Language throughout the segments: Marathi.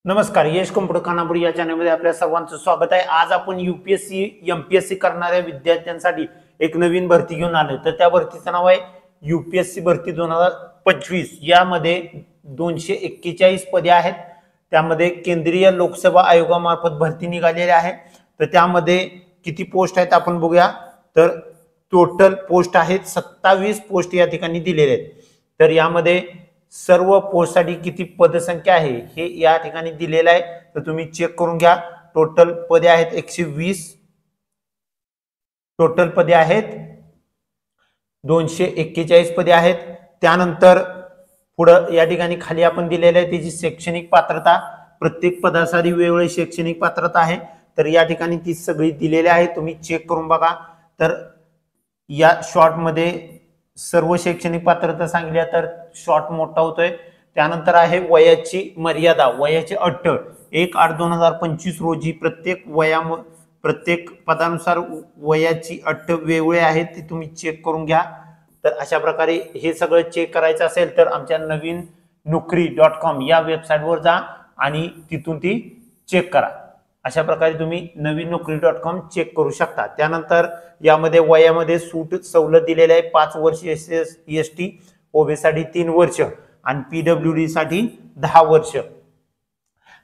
नमस्कार, यश कॉम्प्युटर खानापूर या चॅनलमध्ये आपल्या सर्वांचं स्वागत आहे। आज आपण यूपीएससी एमपीएससी करणाऱ्या विद्यार्थ्यांसाठी एक नवीन भरती घेऊन आलो। तर त्या भरतीचं नाव आहे यूपीएससी भरती 2025। यामध्ये 241 पदे आहेत। त्यामध्ये केंद्रीय लोकसेवा आयोगामार्फत भरती निघालेली आहे। तर त्यामध्ये किती पोस्ट आहेत आपण बघूया। तर टोटल पोस्ट आहेत 27 पोस्ट या ठिकाणी दिलेले आहेत। तर यामध्ये सर्व पोस्टसाठी किती पदसंख्या आहे हे या ठिकाणी दिलेलं आहे। तर तुम्ही चेक करून घ्या। टोटल पदे आहेत 120। टोटल पदे आहेत 241 पदे आहेत। त्यानंतर पुढे या ठिकाणी खाली आपण दिलेलं आहे त्याची शैक्षणिक पात्रता। प्रत्येक पदासाठी वेगवेगळी शैक्षणिक पात्रता आहे। तर या ठिकाणी ती सगळी दिलेली आहे, तुम्ही चेक करून बघा। तर या शॉर्ट मध्ये सर्व शैक्षणिक पात्रता सांगितली तर शॉर्ट मोठा होतोय। त्यानंतर आहे वयाची मर्यादा, वयाची अट 1/8/2025 रोजी प्रत्येक पदानुसार वयाची अट वेगळी आहे, ती तुम्ही चेक करून घ्या। तर अशा प्रकारे हे सगळं चेक करायचं असेल तर आमच्या नवीन नोकरी.com या वेबसाईटवर जा आणि तिथून ती चेक करा। अशा प्रकारे तुम्ही नवीन नोकरी.com चेक करू शकता। त्यानंतर यामध्ये वयामध्ये सूट सवलत दिलेली आहे। 5 वर्ष एसटी ओबीसी साठी 3 वर्ष आणि पीडब्ल्यूडी साठी 10 वर्ष।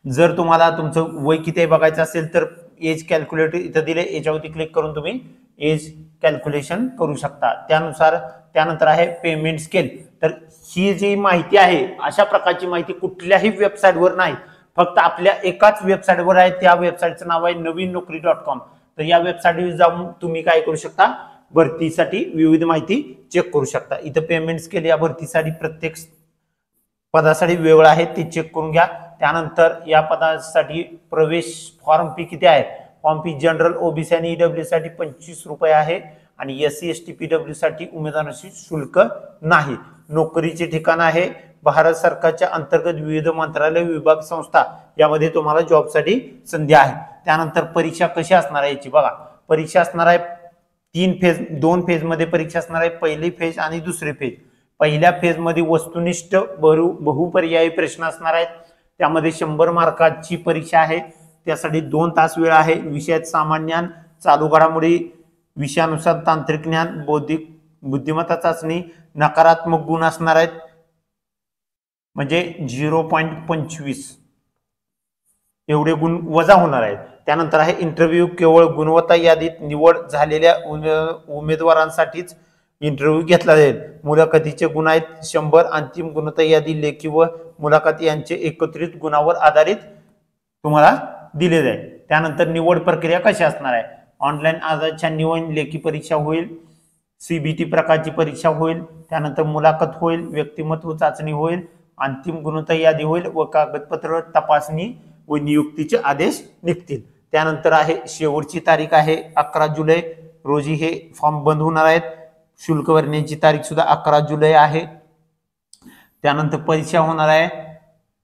जर तुम्हाला तुमचं वय किती बघायचं असेल तर एज कॅल्क्युलेटर इथं दिले, याच्यावरती क्लिक करून तुम्ही एज कॅल्क्युलेशन करू शकता। त्यानंतर आहे पेमेंट स्केल। तर ही जी माहिती आहे अशा प्रकारची माहिती कुठल्याही वेबसाईटवर नाही, फक्त आपल्या एकाच वेबसाईटवर आहे। त्या वेबसाईटचं नाव आहे नवीन नोकरी.com। तर या वेबसाईटवर जाऊन तुम्ही काय करू शकता, भरतीसाठी विविध माहिती चेक करू शकता। इथं पेमेंट स्केल या भरतीसाठी प्रत्येक पदासाठी वेगळं आहे, ते चेक करून घ्या। त्यानंतर या पदासाठी प्रवेश फॉर्म फी किती आहे। फॉर्म फी जनरल ओबीसी आणि ईडब्ल्यू साठी 25 रुपये आहे आणि एससी एसटी पीडब्ल्यू साठी उमेदवारांची शुल्क नाही। नोकरीचे ठिकाण आहे भारत सरकारच्या अंतर्गत विविध मंत्रालय विभाग संस्था यामध्ये तुम्हाला जॉबसाठी संधी आहे। त्यानंतर परीक्षा कशी असणार आहे याची बघा। परीक्षा असणार आहे 2 फेज मध्ये परीक्षा असणार आहे, पहिली फेज आणि दुसरी फेज। पहिल्या फेज मध्ये वस्तुनिष्ठ बहुपर्यायी प्रश्न असणार आहेत। त्यामध्ये 100 मार्काची परीक्षा आहे, त्यासाठी 2 तास वेळ आहे। विषयात सामान्य ज्ञान, चालू घडामोडी, विषयानुसार तांत्रिक ज्ञान, बौद्धिक बुद्धिमत्ता चाचणी, नकारात्मक गुण असणार आहेत म्हणजे 0.25 एवढे गुण वजा होणार आहेत। त्यानंतर आहे इंटरव्ह्यू, केवळ गुणवत्ता यादीत निवड झालेल्या उमेदवारांसाठीच इंटरव्ह्यू घेतला जाईल। मुलाखतीचे गुण आहेत 100, अंतिम गुणवत्ता यादी लेखी व मुलाखत यांचे एकत्रित गुणावर आधारित तुम्हाला दिले जाईल। त्यानंतर निवड प्रक्रिया कशी असणार आहे, ऑनलाईन अर्ज छाननी होईल, लेखी परीक्षा होईल, सीबीटी प्रकारची परीक्षा होईल, त्यानंतर मुलाखत होईल, व्यक्तिमत्व चाचणी होईल, अंतिम गुणवत्ता यादी होईल व कागदपत्र तपासणी व नियुक्तीचे आदेश निघतील। त्यानंतर आहे शेवटची तारीख आहे 11 जुलै रोजी हे फॉर्म बंद होणार आहेत। शुल्क भरण्याची तारीख सुद्धा 11 जुलै आहे। त्यानंतर परीक्षा होणार आहे,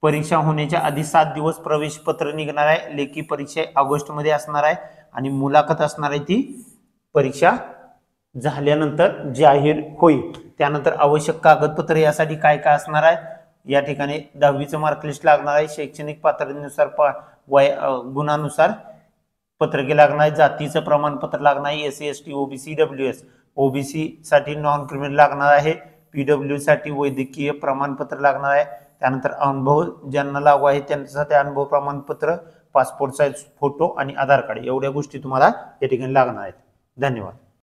परीक्षा होण्याच्या आधी 7 दिवस प्रवेश पत्र निघणार आहे। लेखी परीक्षा ऑगस्ट मध्ये असणार आहे आणि मुलाखत असणार आहे ती परीक्षा झाल्यानंतर जाहीर होईल। त्यानंतर आवश्यक कागदपत्र यासाठी काय काय असणार आहे, या ठिकाणी 10वीचं मार्कलिस्ट लागणार आहे, शैक्षणिक पात्रतेनुसार गुणानुसार पत्रके लागणार आहे, जातीचं प्रमाणपत्र लागणार आहे, SC ST OBC WS OBC साठी नॉन क्रिमिनल लागणार आहे, पीडब्ल्यू साठी वैद्यकीय प्रमाणपत्र लागणार आहे। त्यानंतर अनुभव ज्यांना लागू आहे त्यांच्यासाठी अनुभव प्रमाणपत्र, पासपोर्ट साइज फोटो आणि आधार कार्ड एवढ्या गोष्टी तुम्हाला या ठिकाणी लागणार आहेत। धन्यवाद।